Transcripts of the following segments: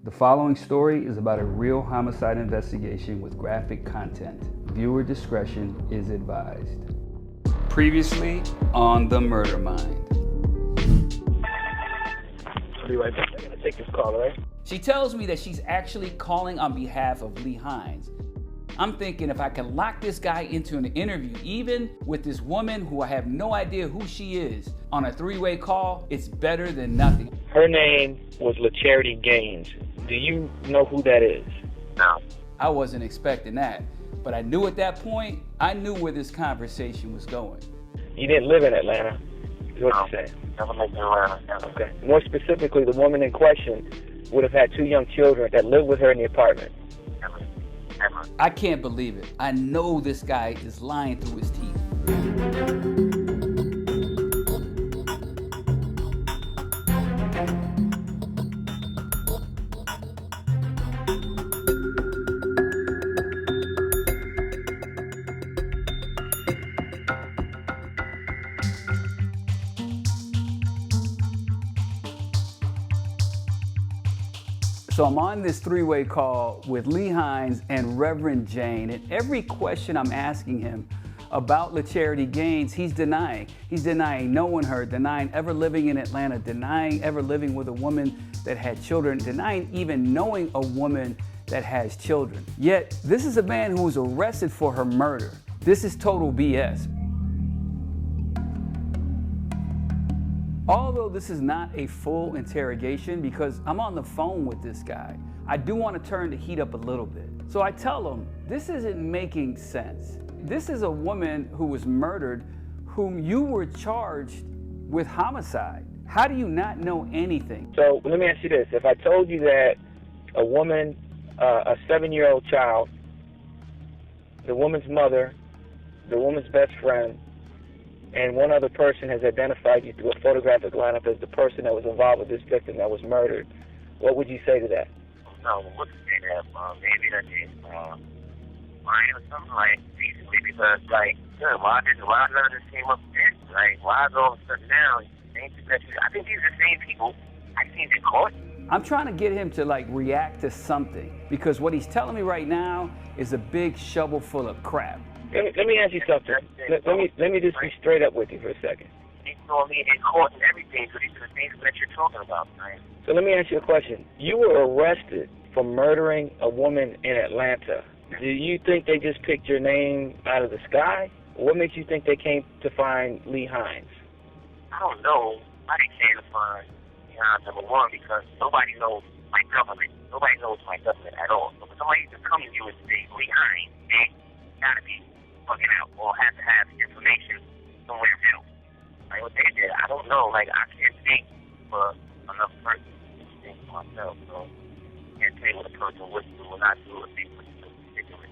The following story is about a real homicide investigation with graphic content. Viewer discretion is advised. Previously on The Murder Mind. I'll be right back. I'm gonna take this call, all right? She tells me that she's actually calling on behalf of Lee Hines. I'm thinking if I can lock this guy into an interview, even with this woman who I have no idea who she is, on a three-way call, it's better than nothing. Her name was LaCharity Gaines. Do you know who that is? No. I wasn't expecting that, but I knew at that point, I knew where this conversation was going. You didn't live in Atlanta, is what you're saying? Never lived in Atlanta. Never. Okay. More specifically, the woman in question would have had two young children that lived with her in the apartment. Never. I can't believe it. I know this guy is lying through his teeth. So I'm on this three-way call with Lee Hines and Reverend Jane, and every question I'm asking him about LaCharity Gaines, he's denying. He's denying knowing her, denying ever living in Atlanta, denying ever living with a woman that had children, denying even knowing a woman that has children. Yet, this is a man who was arrested for her murder. This is total BS. Although this is not a full interrogation because I'm on the phone with this guy, I do want to turn the heat up a little bit. So I tell him, this isn't making sense. This is a woman who was murdered whom you were charged with homicide. How do you not know anything? So let me ask you this. If I told you that a woman, a 7-year-old child, the woman's mother, the woman's best friend, and one other person has identified you through a photographic lineup as the person that was involved with this victim that was murdered, what would you say to that? No, I wouldn't say that. Maybe that is lying or something, like, basically, because, like, why none of this came up then? Like, why is all of a sudden now? I think these are the same people I seen in court. I'm trying to get him to, like, react to something because what he's telling me right now is a big shovel full of crap. Let me ask you something. Let me just be straight up with you for a second. He's throwing me in court and everything, so these are the things that you're talking about, right? So let me ask you a question. You were arrested for murdering a woman in Atlanta. Do you think they just picked your name out of the sky? What makes you think they came to find Lee Hines? I don't know. I didn't came to find Lee Hines, number one, because nobody knows my government. Nobody knows my government at all. So for somebody to come to you and say Lee Hines, they gotta be fucking out or have to have information somewhere else. Like what they did, I don't know. Like I can't think for enough person to think for myself. So I can't tell you what a person would do or not do if they put it ridiculous.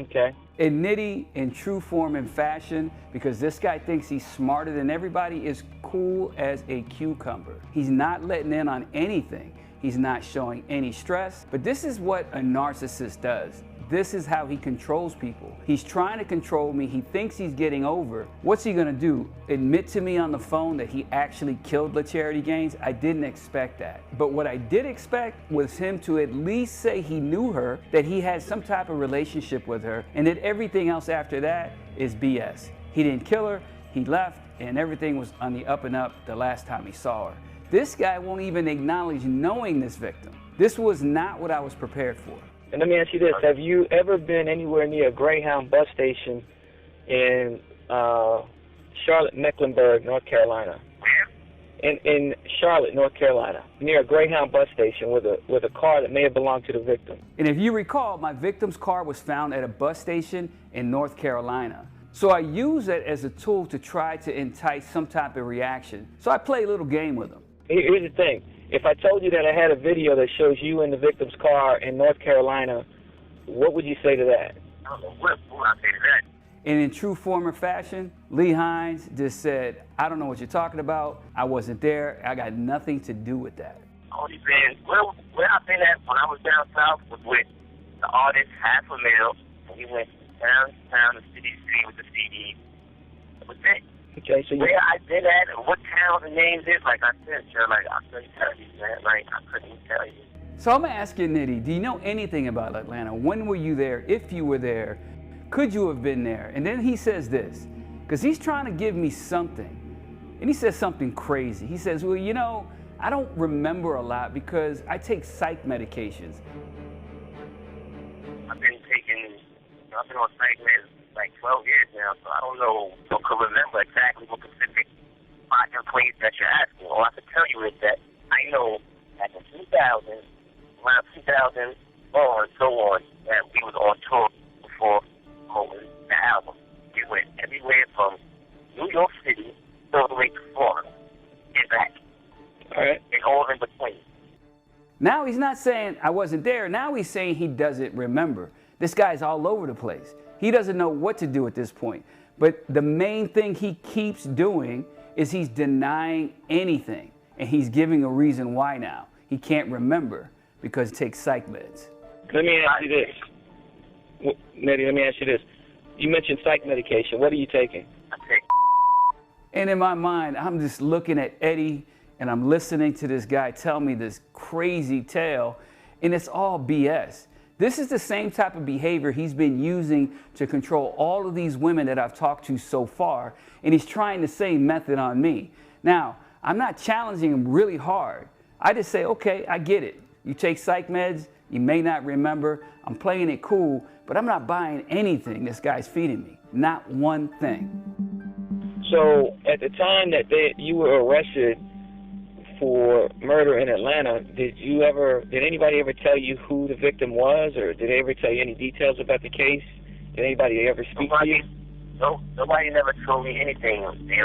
Okay. In Nitty, in true form and fashion, because this guy thinks he's smarter than everybody, is cool as a cucumber. He's not letting in on anything. He's not showing any stress. But this is what a narcissist does. This is how he controls people. He's trying to control me. He thinks he's getting over. What's he gonna do? Admit to me on the phone that he actually killed LaCharity Gaines? I didn't expect that. But what I did expect was him to at least say he knew her, that he had some type of relationship with her, and that everything else after that is BS. He didn't kill her, he left, and everything was on the up and up the last time he saw her. This guy won't even acknowledge knowing this victim. This was not what I was prepared for. And let me ask you this. Have you ever been anywhere near a Greyhound bus station in Charlotte, Mecklenburg, North Carolina? Where? In Charlotte, North Carolina, near a Greyhound bus station with a car that may have belonged to the victim. And if you recall, my victim's car was found at a bus station in North Carolina. So I use it as a tool to try to entice some type of reaction. So I play a little game with him. Here's the thing. If I told you that I had a video that shows you in the victim's car in North Carolina, what would you say to that? I don't know what I say to that. And in true form or fashion, Lee Hines just said, I don't know what you're talking about. I wasn't there. I got nothing to do with that. Only been, where I've been at when I was down south was with the artist Half a Mil, and we went town to town, the city with the CDs. That was it. Okay, so where I been at, what town the names is, like I said, sure, like I couldn't tell you, man. Like I couldn't tell you. So I'm gonna ask you, Nitty, do you know anything about Atlanta? When were you there? If you were there, could you have been there? And then he says this, because he's trying to give me something. And he says something crazy. He says, well, you know, I don't remember a lot because I take psych medications. I've been on psych meds like 12 years now, so I don't know, I could remember exactly what specific spot and place that you're asking. All I can tell you is that I know back in 2000, around 2004 and so on, that we was on tour before promoting the album. We went everywhere from New York City all the way to Florida and back. All right. And all in between. Now he's not saying I wasn't there. Now he's saying he doesn't remember. This guy's all over the place. He doesn't know what to do at this point. But the main thing he keeps doing is he's denying anything. And he's giving a reason why now. He can't remember because he takes psych meds. Let me ask you this. Nitty, let me ask you this. You mentioned psych medication. What are you taking? I take. And in my mind, I'm just looking at Eddie and I'm listening to this guy tell me this crazy tale, and it's all BS. This is the same type of behavior he's been using to control all of these women that I've talked to so far, and he's trying the same method on me. Now, I'm not challenging him really hard. I just say, okay, I get it. You take psych meds, you may not remember. I'm playing it cool, but I'm not buying anything this guy's feeding me. Not one thing. So at the time that you were arrested for murder in Atlanta, did anybody ever tell you who the victim was, or did they ever tell you any details about the case? Did anybody ever speak to you? No, nobody never told me anything. They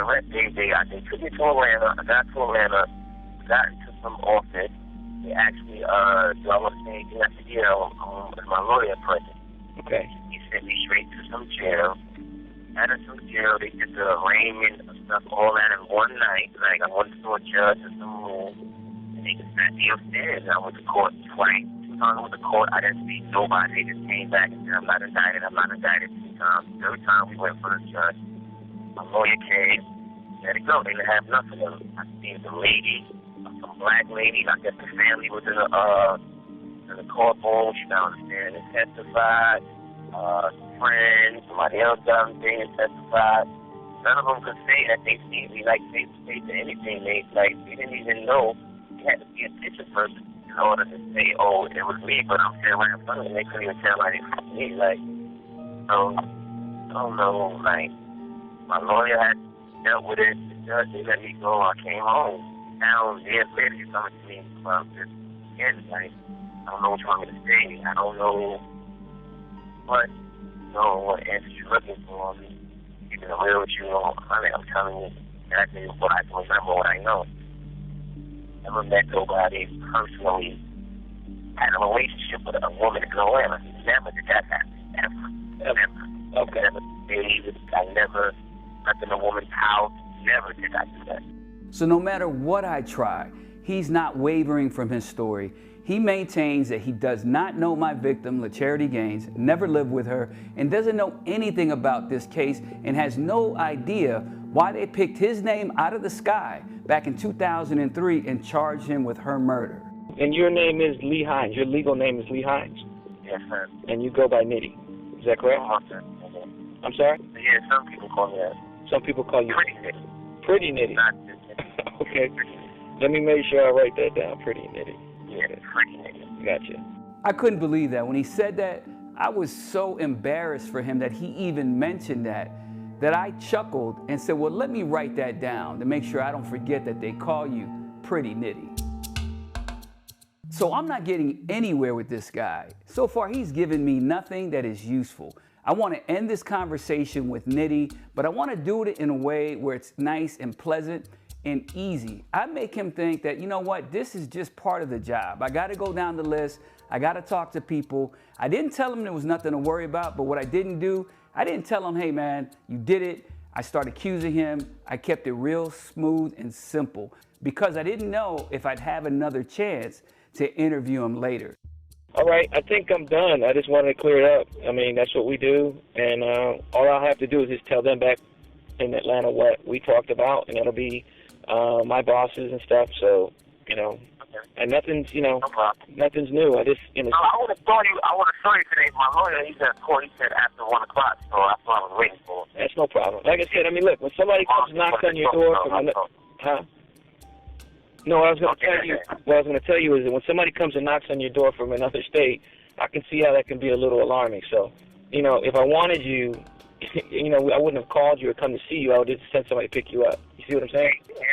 took me to Atlanta. I got to Atlanta, got into some office. They asked me, do I want to say anything at the jail with my lawyer present? Okay. He sent me straight to some jail. Out of some jail, they did the arraignment and stuff, all that in one night. Like, I went to a judge in some room, and they just sat me upstairs. I went to court twice. 2 times I went to court, I didn't see nobody. They just came back and said, I'm not indicted. 2 times. Every time we went for the judge, my lawyer came, let it go. They didn't have nothing. I seen some lady, some black lady. I guess the family was in the courtroom. She downstairs and testified. Friends, somebody else done thing and testified. None of them could say that they seen me, like they say to anything. We didn't even know. You had to be a picture person in order to say, oh, it was me, but I'm standing right in front of them. They couldn't even tell like it was me. Like, so, I don't know, like, my lawyer had dealt with it. The judge, they let me go. I came home. Now, years later, you're coming to me about this again. Like, I don't know what you want me to say. I don't know what answer you're looking for. I mean, keeping it real with you, I'm telling you exactly what I can remember, what I know. Never met nobody personally, had a relationship with a woman in Atlanta. Never did that happen. Ever. Okay. Never dated. I never slept in a woman's house. Never did I do that. So no matter what I try, he's not wavering from his story. He maintains that he does not know my victim, LaCharity Gaines, never lived with her, and doesn't know anything about this case and has no idea why they picked his name out of the sky back in 2003 and charged him with her murder. And your name is Lee Hines. Your legal name is Lee Hines. Yes, sir. And you go by Nitty. Is that correct? Oh, sir. I'm sorry? Yeah, some people call me that. Some people call you Pretty Nitty. Pretty Nitty. Not just Okay. Let me make sure I write that down. Pretty Nitty. Yeah, Pretty Nitty. Gotcha. I couldn't believe that. When he said that, I was so embarrassed for him that he even mentioned that I chuckled and said, well, let me write that down to make sure I don't forget that they call you Pretty Nitty. So I'm not getting anywhere with this guy. So far, he's given me nothing that is useful. I want to end this conversation with Nitty, but I want to do it in a way where it's nice and pleasant and easy. I make him think that, you know what, this is just part of the job. I got to go down the list. I got to talk to people. I didn't tell him there was nothing to worry about, but what I didn't do, I didn't tell him, hey man, you did it. I started accusing him. I kept it real smooth and simple because I didn't know if I'd have another chance to interview him later. All right, I think I'm done. I just wanted to clear it up. I mean, that's what we do, and all I'll have to do is just tell them back in Atlanta what we talked about, and it'll be my bosses and stuff, so, you know, And nothing's, No problem. nothing's new. I just, I would have thought I would have thought you today. My lawyer, he said after 1 o'clock, so that's what I was waiting for. That's no problem. Like I said, I mean, look, when somebody comes and knocks on your door from No, what I was going to tell you is that when somebody comes and knocks on your door from another state, I can see how that can be a little alarming. So, if I wanted you, I wouldn't have called you or come to see you. I would just send somebody to pick you up. You see what I'm saying? Yeah,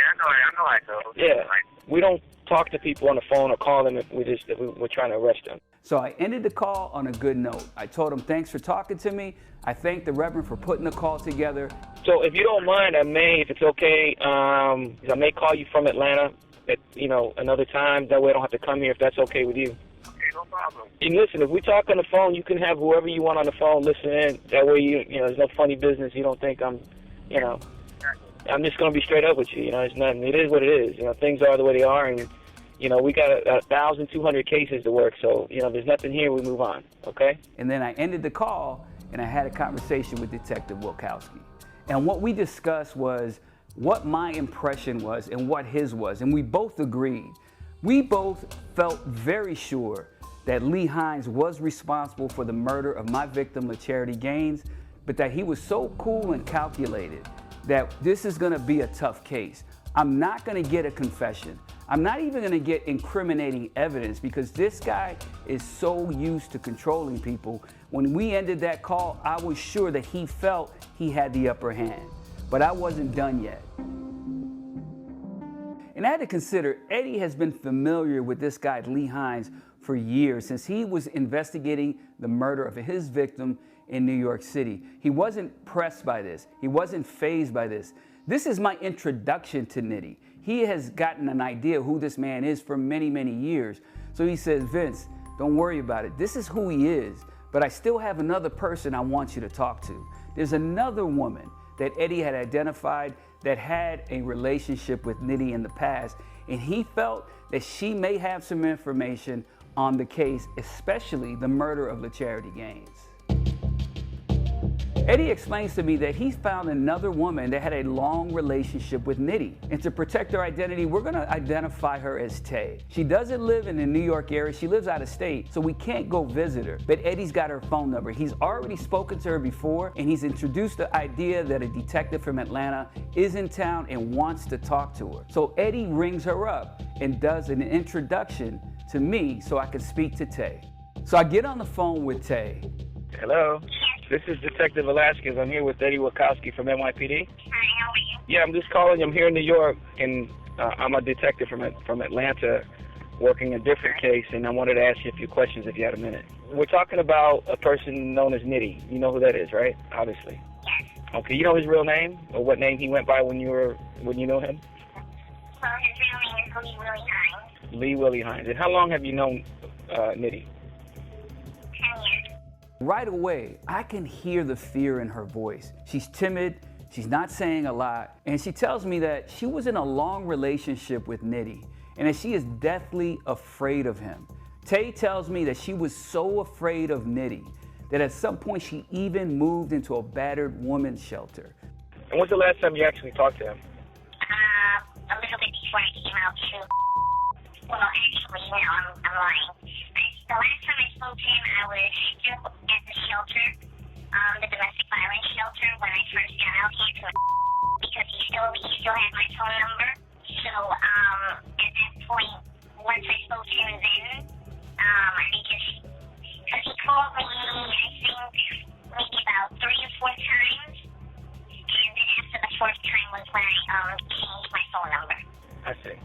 I know. Yeah. We don't talk to people on the phone or call them if we're trying to arrest them. So I ended the call on a good note. I told him, thanks for talking to me. I thanked the Reverend for putting the call together. So if you don't mind, if it's okay, I may call you from Atlanta at, another time. That way I don't have to come here if that's okay with you. Okay, no problem. And listen, if we talk on the phone, you can have whoever you want on the phone listen in. That way, there's no funny business. You don't think I'm just going to be straight up with you. It's nothing. It is what it is. Things are the way they are, and we got 1,200 cases to work. So there's nothing here. We move on. Okay. And then I ended the call, and I had a conversation with Detective Wilkowski, and what we discussed was what my impression was and what his was, and we both agreed. We both felt very sure that Lee Hines was responsible for the murder of my victim, LaCharity Gaines, but that he was so cool and calculated that this is going to be a tough case. I'm not going to get a confession. I'm not even going to get incriminating evidence because this guy is so used to controlling people. When we ended that call, I was sure that he felt he had the upper hand, but I wasn't done yet. And I had to consider, Eddie has been familiar with this guy, Lee Hines, for years, since he was investigating the murder of his victim in New York City. He wasn't pressed by this. He wasn't fazed by this. This is my introduction to Nitty. He has gotten an idea who this man is for many, many years. So he says, Vince, don't worry about it. This is who he is, but I still have another person I want you to talk to. There's another woman that Eddie had identified that had a relationship with Nitty in the past, and he felt that she may have some information on the case, especially the murder of LaCharity Gaines. Eddie explains to me that he found another woman that had a long relationship with Nitty. And to protect her identity, we're gonna identify her as Tay. She doesn't live in the New York area, she lives out of state, so we can't go visit her. But Eddie's got her phone number. He's already spoken to her before, and he's introduced the idea that a detective from Atlanta is in town and wants to talk to her. So Eddie rings her up and does an introduction to me so I can speak to Tay. So I get on the phone with Tay. Hello. This is Detective Velasquez. I'm here with Eddie Wilkowski from NYPD. Hi, how are you? Yeah, I'm just calling. I'm here in New York, and I'm a detective from Atlanta working a different case, and I wanted to ask you a few questions if you had a minute. We're talking about a person known as Nitty. You know who that is, right? Obviously. Yes. Okay, you know his real name, or what name he went by when you know him? Well, his real name is Lee Willie Hines. Lee Willie Hines. And how long have you known Nitty? 10 years. Right away, I can hear the fear in her voice. She's timid, she's not saying a lot, and she tells me that she was in a long relationship with Nitty and that she is deathly afraid of him. Tay tells me that she was so afraid of Nitty that at some point she even moved into a battered woman's shelter. And when's the last time you actually talked to him? A little bit before I came out to, well, actually, no, I'm lying. The last time I spoke to him, I was still at the shelter, the domestic violence shelter, when I first got out here because he still had my phone number. So, at that point, once I spoke to him then, because he called me, I think, maybe about 3 or 4 times, and then after the 4th time was when I changed my phone number. I see.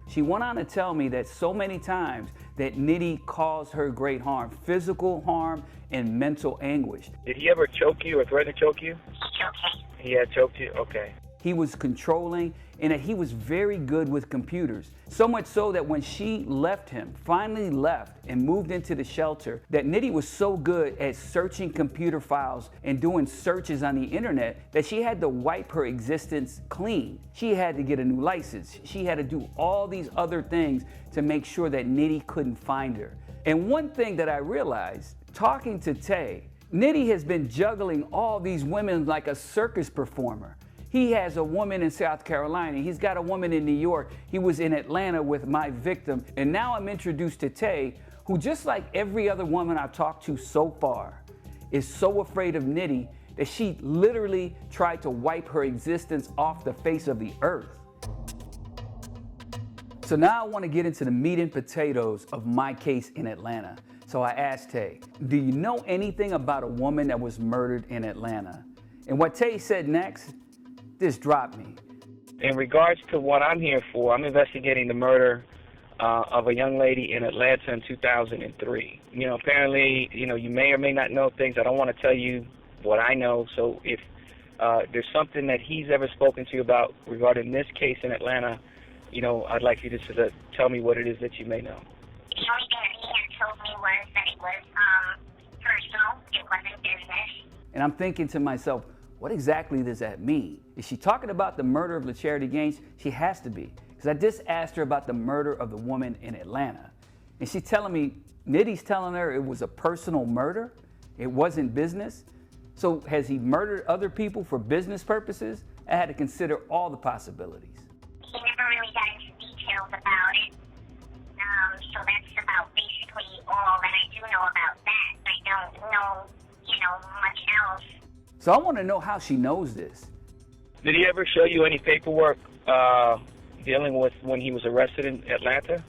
She went on to tell me that so many times that Nitty caused her great harm, physical harm and mental anguish. Did he ever choke you or threaten to choke you? He choked me. He had choked you? Okay. He was controlling and that he was very good with computers. So much so that when she finally left and moved into the shelter, that Nitty was so good at searching computer files and doing searches on the internet that she had to wipe her existence clean. She had to get a new license. She had to do all these other things to make sure that Nitty couldn't find her. And one thing that I realized, talking to Tay, Nitty has been juggling all these women like a circus performer. He has a woman in South Carolina. He's got a woman in New York. He was in Atlanta with my victim. And now I'm introduced to Tay, who, just like every other woman I've talked to so far, is so afraid of Nitty that she literally tried to wipe her existence off the face of the earth. So now I want to get into the meat and potatoes of my case in Atlanta. So I asked Tay, do you know anything about a woman that was murdered in Atlanta? And what Tay said next, this dropped me. In regards to what I'm here for, I'm investigating the murder of a young lady in Atlanta in 2003. You know, apparently, you may or may not know things. I don't want to tell you what I know. So if there's something that he's ever spoken to you about regarding this case in Atlanta, I'd like you to tell me what it is that you may know. The only thing that he had told me was that it was personal, it wasn't business. And I'm thinking to myself, what exactly does that mean? Is she talking about the murder of LaCharity Gaines? She has to be, because I just asked her about the murder of the woman in Atlanta. And she's telling me, Nitty's telling her it was a personal murder? It wasn't business? So has he murdered other people for business purposes? I had to consider all the possibilities. He never really got into details about it. So that's about basically all that I do know about that. I don't know, much else. So I want to know how she knows this. Did he ever show you any paperwork dealing with when he was arrested in Atlanta?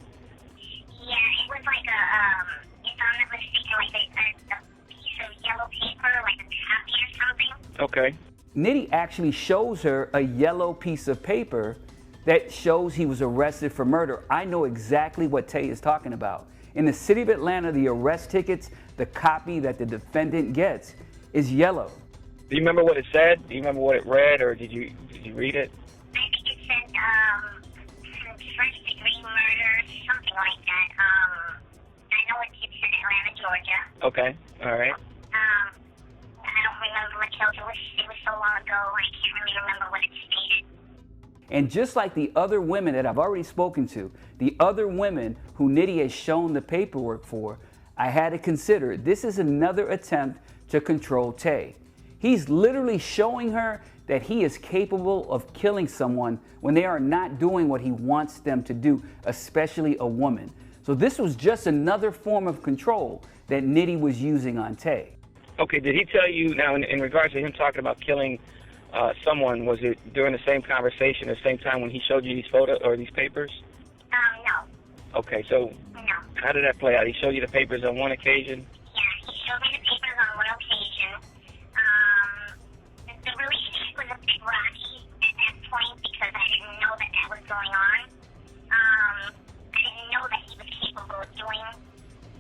Yeah, it was like if I'm not mistaken, like a piece of yellow paper, like a copy or something. Okay. Nitty actually shows her a yellow piece of paper that shows he was arrested for murder. I know exactly what Tay is talking about. In the city of Atlanta, the arrest tickets, the copy that the defendant gets is yellow. Do you remember what it said? Do you remember what it read, or did you read it? I think it said some first-degree murder, something like that. I know it said Atlanta, Georgia. Okay, all right. I don't remember much else. It was so long ago, I can't really remember what it stated. And just like the other women that I've already spoken to, the other women who Nitty has shown the paperwork for, I had to consider this is another attempt to control Tay. He's literally showing her that he is capable of killing someone when they are not doing what he wants them to do, especially a woman. So this was just another form of control that Nitty was using on Tay. Okay, did he tell you, now in regards to him talking about killing someone, was it during the same conversation, the same time when he showed you these photos or these papers? No. Okay, so No. how did that play out? He showed you the papers on one occasion? Yeah, he showed me the papers on one occasion. The relationship was a bit rocky at that point because I didn't know that was going on. I didn't know that he was capable of doing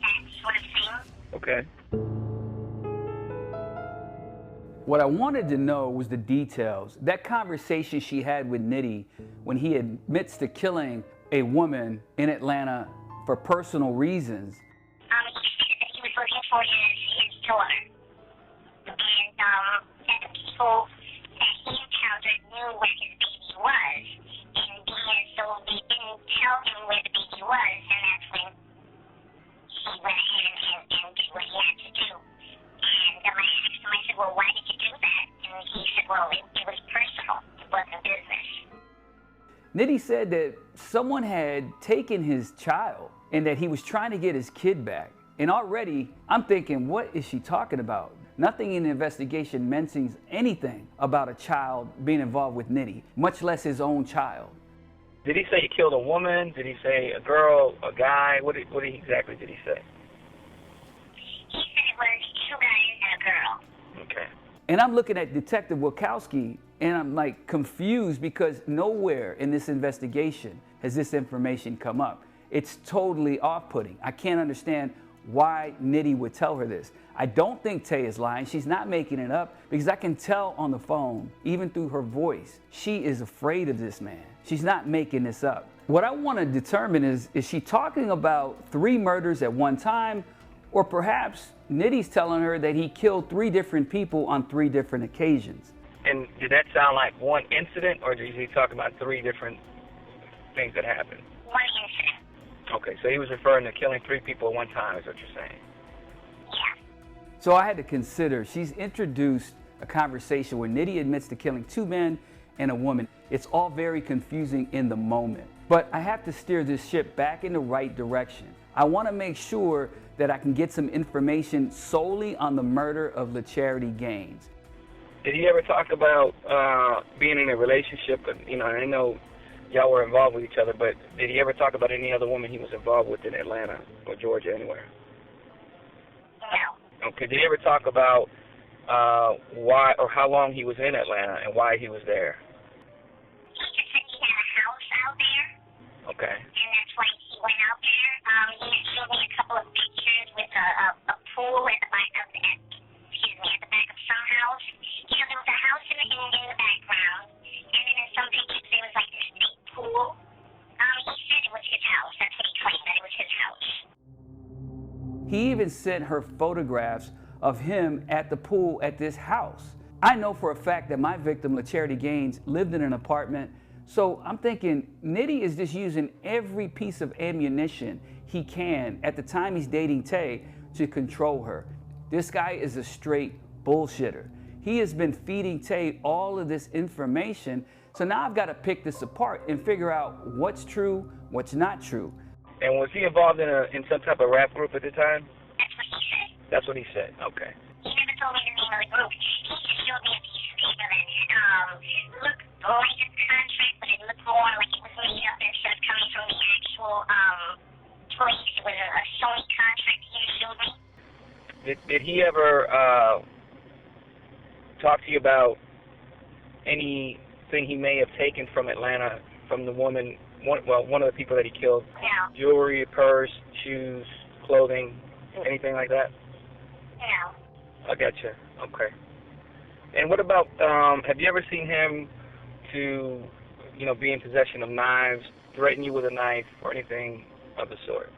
that sort of thing. Okay. What I wanted to know was the details. That conversation she had with Nitty when he admits to killing a woman in Atlanta for personal reasons. He said that he was looking for his daughter. And that the people that he encountered knew where his baby was. And being as though they didn't tell him where the baby was, and that's when he went ahead and did what he had to do. And I asked him, I said, well, why did you do that? And he said, well, it was personal. It wasn't business. Nitty said that someone had taken his child and that he was trying to get his kid back. And already I'm thinking, what is she talking about? Nothing in the investigation mentions anything about a child being involved with Nitty, much less his own child. Did he say he killed a woman? Did he say a girl, a guy? What exactly did he say? He said it was 2 guys and a girl. Okay. And I'm looking at Detective Wilkowski and I'm like confused because nowhere in this investigation has this information come up. It's totally off-putting. I can't understand why Nitty would tell her this. I don't think Tay is lying. She's not making it up because I can tell on the phone, even through her voice, she is afraid of this man. She's not making this up. What I want to determine is she talking about 3 murders at one time, or perhaps Nitty's telling her that he killed 3 different people on 3 different occasions. And did that sound like one incident, or did he talk about 3 different things that happened? One incident. Okay, so he was referring to killing 3 people at one time, is what you're saying? Yeah. So I had to consider, she's introduced a conversation where Nitty admits to killing 2 men and a woman. It's all very confusing in the moment. But I have to steer this ship back in the right direction. I want to make sure that I can get some information solely on the murder of LaCharity Gaines. Did he ever talk about being in a relationship? You know, I know y'all were involved with each other, but did he ever talk about any other woman he was involved with in Atlanta or Georgia, anywhere? No. Okay. Did he ever talk about why or how long he was in Atlanta and why he was there? He just said he had a house out there. Okay. And that's why he went out there. He had showed me a couple of pictures with a pool at the back of some house. You know, there was a house in the background, and then in some pictures there was like this big pool. He said it was his house. That's what he claimed, that it was his house. He even sent her photographs of him at the pool at this house. I know for a fact that my victim, LaCharity Gaines, lived in an apartment. So I'm thinking Nitty is just using every piece of ammunition he can at the time he's dating Tay to control her. This guy is a straight bullshitter. He has been feeding Tay all of this information. So now I've got to pick this apart and figure out what's true, what's not true. And was he involved in some type of rap group at the time? That's what he said. That's what he said. Okay. He never told me the name of the group. He just showed me a piece of paper that looked like a contract, but it looked more like it was made up instead of coming from the actual place. It was a Sony contract he showed me. Did he ever talk to you about anything he may have taken from Atlanta from the woman? One of the people that he killed. No. Jewelry, purse, shoes, clothing, anything like that? No. I gotcha. Okay. And what about, have you ever seen him to, you know, be in possession of knives, threaten you with a knife, or anything of the sort?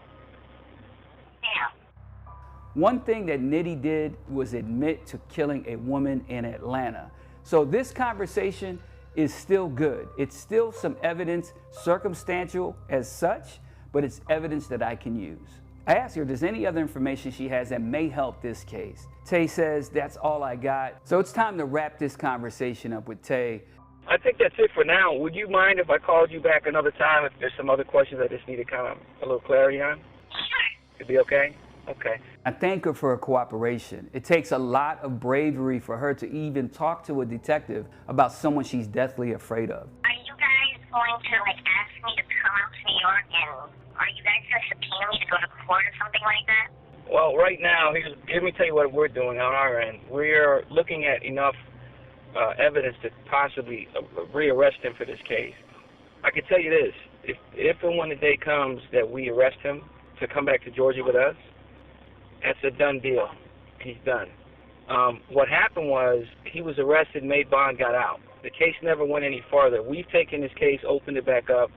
No. One thing that Nitty did was admit to killing a woman in Atlanta. So this conversation is still good. It's still some evidence, circumstantial as such, but it's evidence that I can use. I asked her, does any other information she has that may help this case? Tay says, that's all I got. So it's time to wrap this conversation up with Tay. I think that's it for now. Would you mind if I called you back another time if there's some other questions I just need to kind of a little clarity on? Sure. It'd be okay? Okay. I thank her for her cooperation. It takes a lot of bravery for her to even talk to a detective about someone she's deathly afraid of. Are you guys going to, ask me to come out to New York, and are you guys going to subpoena me to go to court or something like that? Well, right now, let me tell you what we're doing on our end. We're looking at enough evidence to possibly rearrest him for this case. I can tell you this, if and when the day comes that we arrest him to come back to Georgia with us, that's a done deal. He's done. What happened was he was arrested, made bond, got out. The case never went any farther. We've taken this case, opened it back up,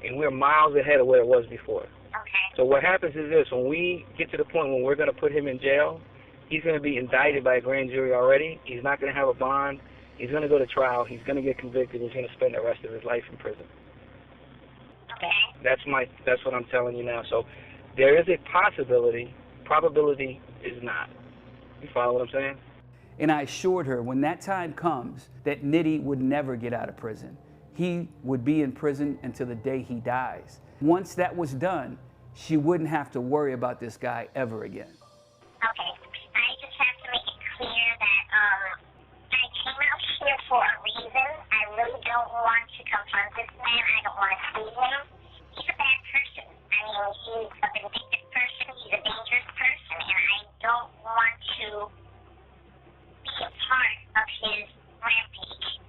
and we're miles ahead of where it was before. Okay. So what happens is this, when we get to the point when we're going to put him in jail, he's going to be indicted by a grand jury already. He's not going to have a bond. He's going to go to trial. He's going to get convicted. He's going to spend the rest of his life in prison. Okay. That's what I'm telling you now. So there is a possibility. Probability is not. You follow what I'm saying? And I assured her when that time comes that Nitty would never get out of prison. He would be in prison until the day he dies. Once that was done, she wouldn't have to worry about this guy ever again. Okay. I just have to make it clear that I came out here for a reason. I really don't want to confront this man. I don't want to see him. He's a bad person. I mean, he's a vindictive person. He's a dangerous person. And I don't want to be a part of his rampage.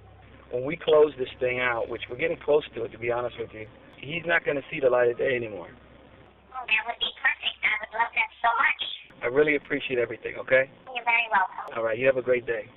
When we close this thing out, which we're getting close to it, to be honest with you, he's not going to see the light of day anymore. Oh, that would be perfect. I would love that so much. I really appreciate everything, okay? You're very welcome. All right, you have a great day.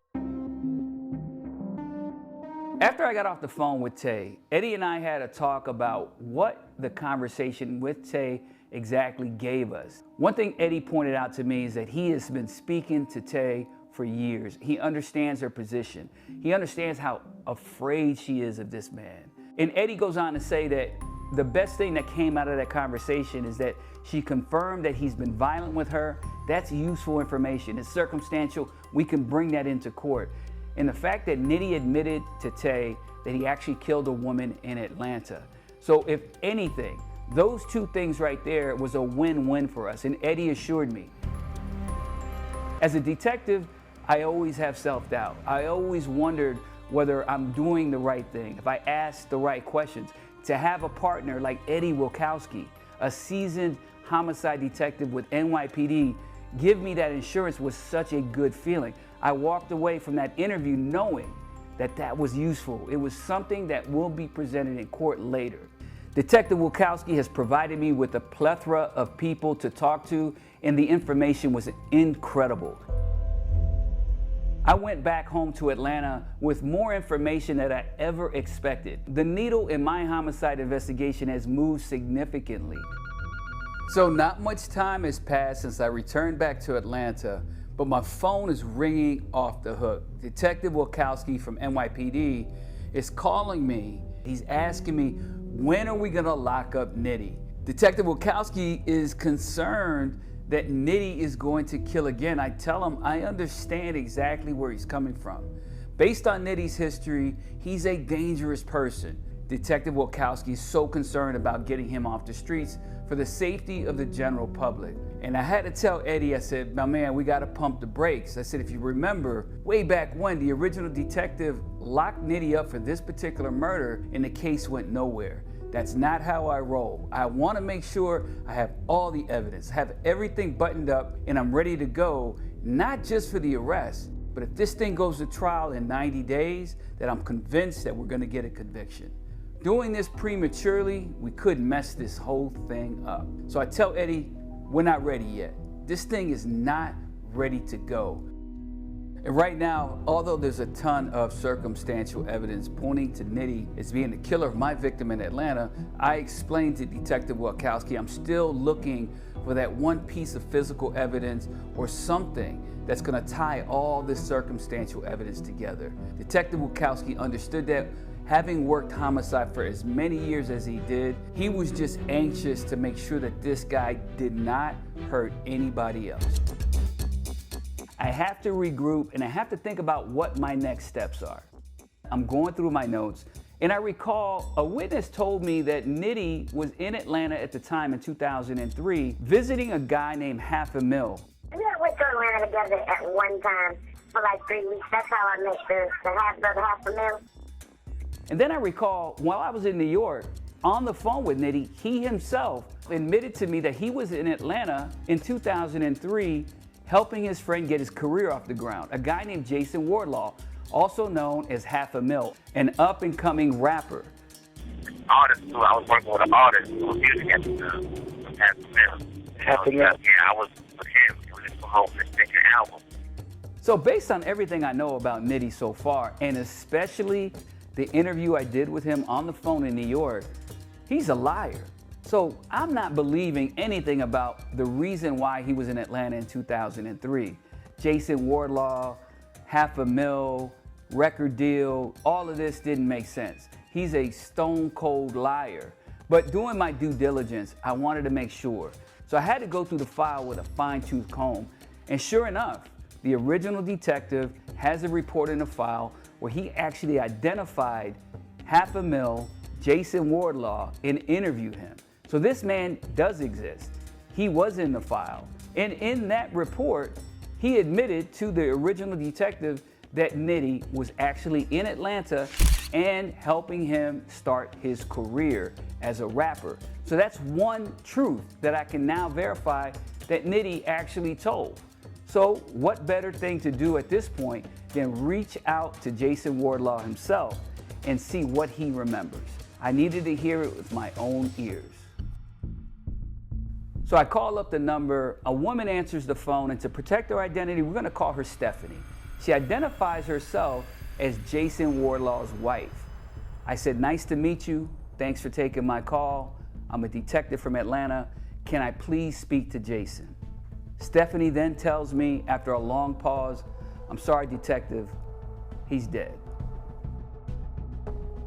After I got off the phone with Tay, Eddie and I had a talk about what the conversation with Tay exactly gave us. One thing Eddie pointed out to me is that he has been speaking to Tay for years. He understands her position. He understands how afraid she is of this man. And Eddie goes on to say that the best thing that came out of that conversation is that she confirmed that he's been violent with her. That's useful information. It's circumstantial. We can bring that into court. And the fact that Nitty admitted to Tay that he actually killed a woman in Atlanta. So if anything, those two things right there was a win-win for us, and Eddie assured me. As a detective, I always have self-doubt. I always wondered whether I'm doing the right thing, if I ask the right questions. To have a partner like Eddie Wilkowski, a seasoned homicide detective with NYPD, give me that insurance was such a good feeling. I walked away from that interview knowing that that was useful. It was something that will be presented in court later. Detective Wilkowski has provided me with a plethora of people to talk to, and the information was incredible. I went back home to Atlanta with more information than I ever expected. The needle in my homicide investigation has moved significantly. So not much time has passed since I returned back to Atlanta, but my phone is ringing off the hook. Detective Wilkowski from NYPD is calling me. He's asking me, when are we gonna lock up Nitty? Detective Wilkowski is concerned that Nitty is going to kill again. I tell him I understand exactly where he's coming from. Based on Nitty's history, he's a dangerous person. Detective Wilkowski is so concerned about getting him off the streets for the safety of the general public. And I had to tell Eddie, I said, my man, we gotta pump the brakes. I said, if you remember, way back when, the original detective locked Nitty up for this particular murder and the case went nowhere. That's not how I roll. I wanna make sure I have all the evidence, have everything buttoned up, and I'm ready to go, not just for the arrest, but if this thing goes to trial in 90 days, that I'm convinced that we're gonna get a conviction. Doing this prematurely, we could mess this whole thing up. So I tell Eddie, we're not ready yet. This thing is not ready to go. And right now, although there's a ton of circumstantial evidence pointing to Nitty as being the killer of my victim in Atlanta, I explained to Detective Wilkowski I'm still looking for that one piece of physical evidence or something that's gonna tie all this circumstantial evidence together. Detective Wilkowski understood that. Having worked homicide for as many years as he did, he was just anxious to make sure that this guy did not hurt anybody else. I have to regroup and I have to think about what my next steps are. I'm going through my notes and I recall a witness told me that Nitty was in Atlanta at the time in 2003 visiting a guy named Half a Mill. We went to Atlanta together at one time for like 3 weeks. That's how I met the Half a Mill. And then I recall, while I was in New York, on the phone with Nitty, he himself admitted to me that he was in Atlanta in 2003 helping his friend get his career off the ground, a guy named Jason Wardlaw, also known as Half a Mill, an up-and-coming rapper. Artist, too. I was working with an artist who was music at the time, Half a Mill. Half a Mill? Yeah, I was with him. He was just promoting his second album. So based on everything I know about Nitty so far, and especially the interview I did with him on the phone in New York, he's a liar. So I'm not believing anything about the reason why he was in Atlanta in 2003. Jason Wardlaw, Half a Mill, record deal, all of this didn't make sense. He's a stone cold liar. But doing my due diligence, I wanted to make sure. So I had to go through the file with a fine-tooth comb. And sure enough, the original detective has a report in the file where he actually identified Half a Mill, Jason Wardlaw, and interviewed him. So this man does exist. He was in the file. And in that report, he admitted to the original detective that Nitty was actually in Atlanta and helping him start his career as a rapper. So that's one truth that I can now verify that Nitty actually told. So what better thing to do at this point than reach out to Jason Wardlaw himself and see what he remembers. I needed to hear it with my own ears. So I call up the number, a woman answers the phone, and to protect her identity, we're gonna call her Stephanie. She identifies herself as Jason Wardlaw's wife. I said, nice to meet you. Thanks for taking my call. I'm a detective from Atlanta. Can I please speak to Jason? Stephanie then tells me, after a long pause, I'm sorry, detective, he's dead.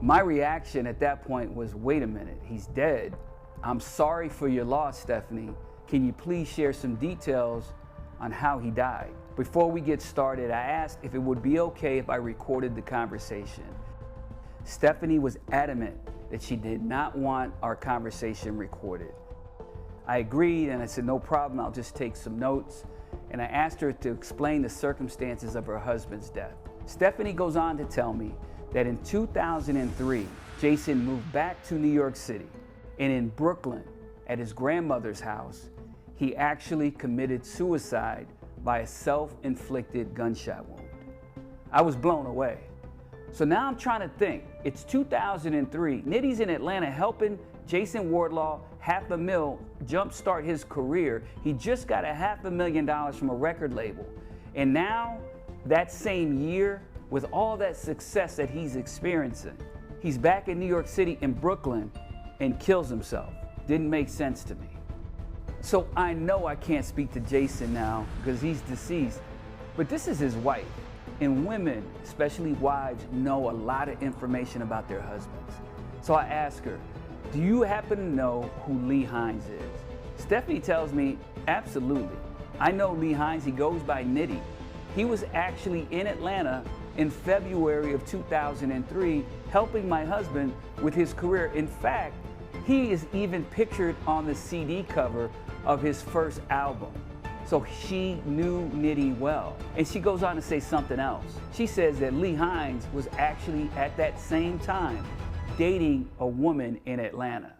My reaction at that point was, wait a minute, he's dead? I'm sorry for your loss, Stephanie. Can you please share some details on how he died? Before we get started, I asked if it would be okay if I recorded the conversation. Stephanie was adamant that she did not want our conversation recorded. I agreed and I said, no problem, I'll just take some notes. And I asked her to explain the circumstances of her husband's death. Stephanie goes on to tell me that in 2003, Jason moved back to New York City, and in Brooklyn, at his grandmother's house, he actually committed suicide by a self-inflicted gunshot wound. I was blown away. So now I'm trying to think, it's 2003, Nitty's in Atlanta helping Jason Wardlaw $500,000 jumpstart his career. He just got $500,000 from a record label. And now, that same year, with all that success that he's experiencing, he's back in New York City in Brooklyn and kills himself. Didn't make sense to me. So I know I can't speak to Jason now because he's deceased, but this is his wife. And women, especially wives, know a lot of information about their husbands. So I asked her, do you happen to know who Lee Hines is? Stephanie tells me, absolutely. I know Lee Hines, he goes by Nitty. He was actually in Atlanta in February of 2003, helping my husband with his career. In fact, he is even pictured on the CD cover of his first album. So she knew Nitty well. And she goes on to say something else. She says that Lee Hines was actually at that same time dating a woman in Atlanta.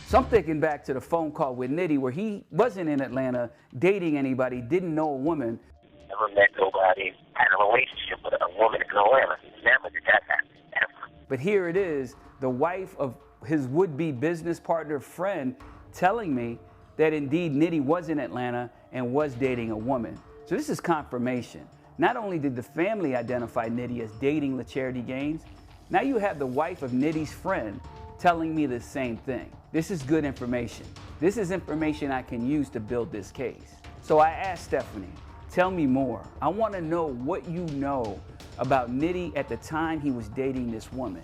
So I'm thinking back to the phone call with Nitty where he wasn't in Atlanta dating anybody, didn't know a woman. Never met nobody, had a relationship with a woman in Atlanta. Never did that happen, ever. But here it is, the wife of his would-be business partner friend telling me that indeed Nitty was in Atlanta and was dating a woman. So this is confirmation. Not only did the family identify Nitty as dating LaCharity Gaines, now you have the wife of Nitty's friend telling me the same thing. This is good information. This is information I can use to build this case. So I asked Stephanie, tell me more. I want to know what you know about Nitty at the time he was dating this woman.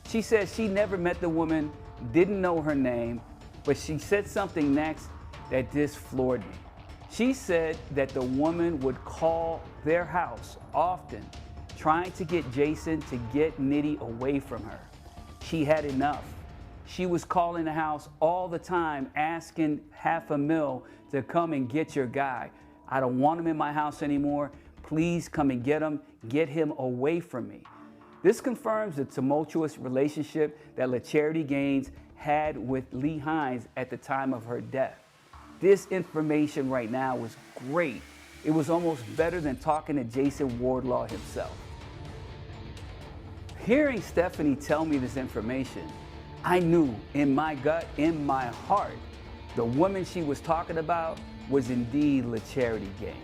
She says she never met the woman, didn't know her name, but she said something next that just floored me. She said that the woman would call their house often, trying to get Jason to get Nitty away from her. She had enough. She was calling the house all the time, asking $500,000 to come and get your guy. I don't want him in my house anymore. Please come and get him away from me. This confirms the tumultuous relationship that LaCharity Gaines had with Lee Hines at the time of her death. This information right now was great. It was almost better than talking to Jason Wardlaw himself. Hearing Stephanie tell me this information, I knew in my gut, in my heart, the woman she was talking about was indeed LaCharity Gaines.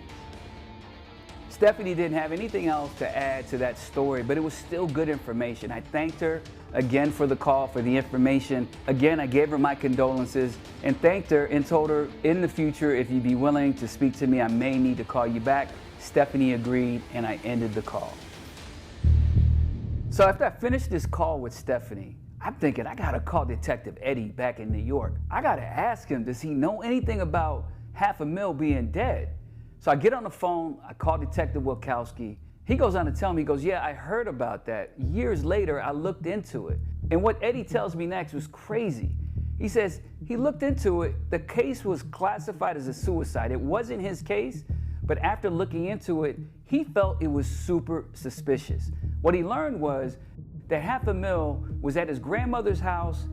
Stephanie didn't have anything else to add to that story, but it was still good information. I thanked her again for the call, for the information. Again, I gave her my condolences and thanked her and told her in the future, if you'd be willing to speak to me, I may need to call you back. Stephanie agreed and I ended the call. So after I finished this call with Stephanie, I'm thinking I gotta call Detective Eddie back in New York. I gotta ask him, does he know anything about $500,000 being dead? So I get on the phone, I call Detective Wilkowski. He goes on to tell me, he goes, yeah, I heard about that. Years later, I looked into it. And what Eddie tells me next was crazy. He says he looked into it, the case was classified as a suicide. It wasn't his case, but after looking into it, he felt it was super suspicious. What he learned was that $500,000 was at his grandmother's house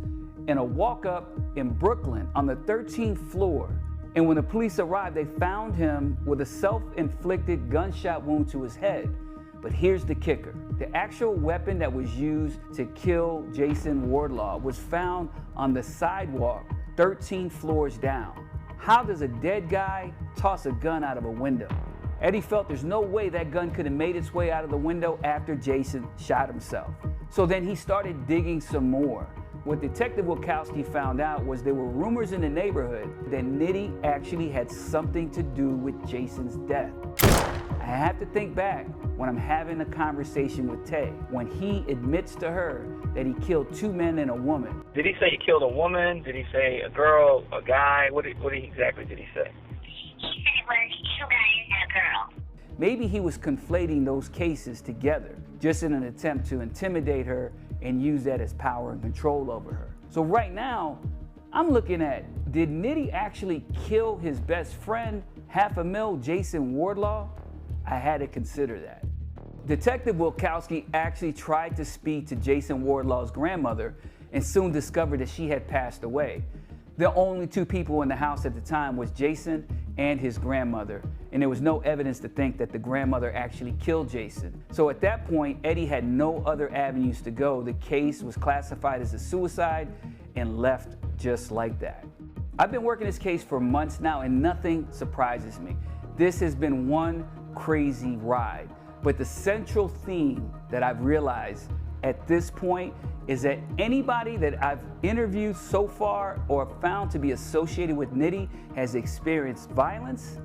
in a walk-up in Brooklyn on the 13th floor. And when the police arrived, they found him with a self-inflicted gunshot wound to his head. But here's the kicker. The actual weapon that was used to kill Jason Wardlaw was found on the sidewalk 13 floors down. How does a dead guy toss a gun out of a window? Eddie felt there's no way that gun could have made its way out of the window after Jason shot himself. So then he started digging some more. What Detective Wilkowski found out was there were rumors in the neighborhood that Nitty actually had something to do with Jason's death. I have to think back when I'm having a conversation with Tay, when he admits to her that he killed 2 men and a woman. Did he say he killed a woman? Did he say a girl, a guy? What exactly did he say? He said it was 2 guys and a girl. Maybe he was conflating those cases together. just in an attempt to intimidate her and use that as power and control over her. So right now, I'm looking at, did Nitty actually kill his best friend, $500,000 Jason Wardlaw? I had to consider that. Detective Wilkowski actually tried to speak to Jason Wardlaw's grandmother and soon discovered that she had passed away. The only two people in the house at the time was Jason and his grandmother, and there was no evidence to think that the grandmother actually killed Jason. So at that point, Eddie had no other avenues to go. The case was classified as a suicide and left just like that. I've been working this case for months now and nothing surprises me. This has been one crazy ride, but the central theme that I've realized at this point is that anybody that I've interviewed so far or found to be associated with Nitty has experienced violence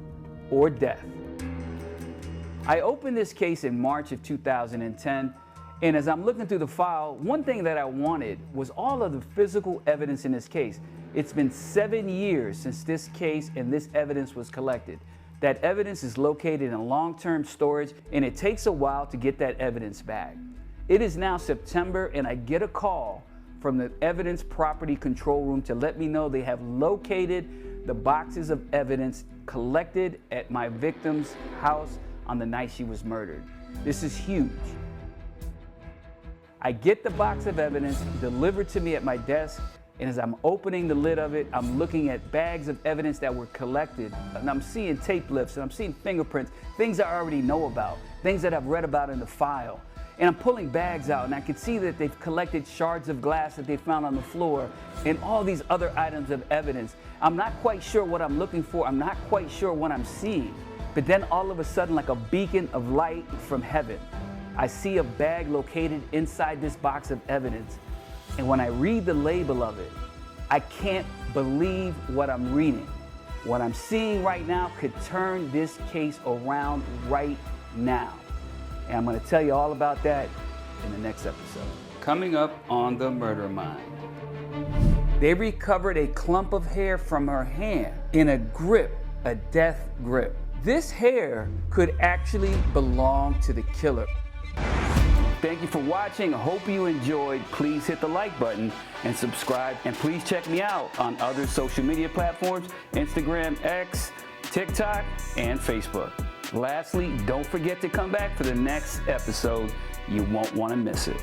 or death. I opened this case in March of 2010, and as I'm looking through the file, one thing that I wanted was all of the physical evidence in this case. It's been 7 years since this case and this evidence was collected. That evidence is located in long-term storage, and it takes a while to get that evidence back. It is now September, and I get a call from the Evidence Property Control Room to let me know they have located the boxes of evidence collected at my victim's house on the night she was murdered. This is huge. I get the box of evidence delivered to me at my desk, and as I'm opening the lid of it, I'm looking at bags of evidence that were collected, and I'm seeing tape lifts, and I'm seeing fingerprints, things I already know about, things that I've read about in the file. And I'm pulling bags out, and I can see that they've collected shards of glass that they found on the floor and all these other items of evidence. I'm not quite sure what I'm looking for. I'm not quite sure what I'm seeing. But then all of a sudden, like a beacon of light from heaven, I see a bag located inside this box of evidence. And when I read the label of it, I can't believe what I'm reading. What I'm seeing right now could turn this case around right now. And I'm going to tell you all about that in the next episode. Coming up on The Murder Mind. They recovered a clump of hair from her hand in a grip, a death grip. This hair could actually belong to the killer. Thank you for watching. I hope you enjoyed. Please hit the like button and subscribe. And please check me out on other social media platforms, Instagram, X, TikTok, and Facebook. Lastly, don't forget to come back for the next episode. You won't want to miss it.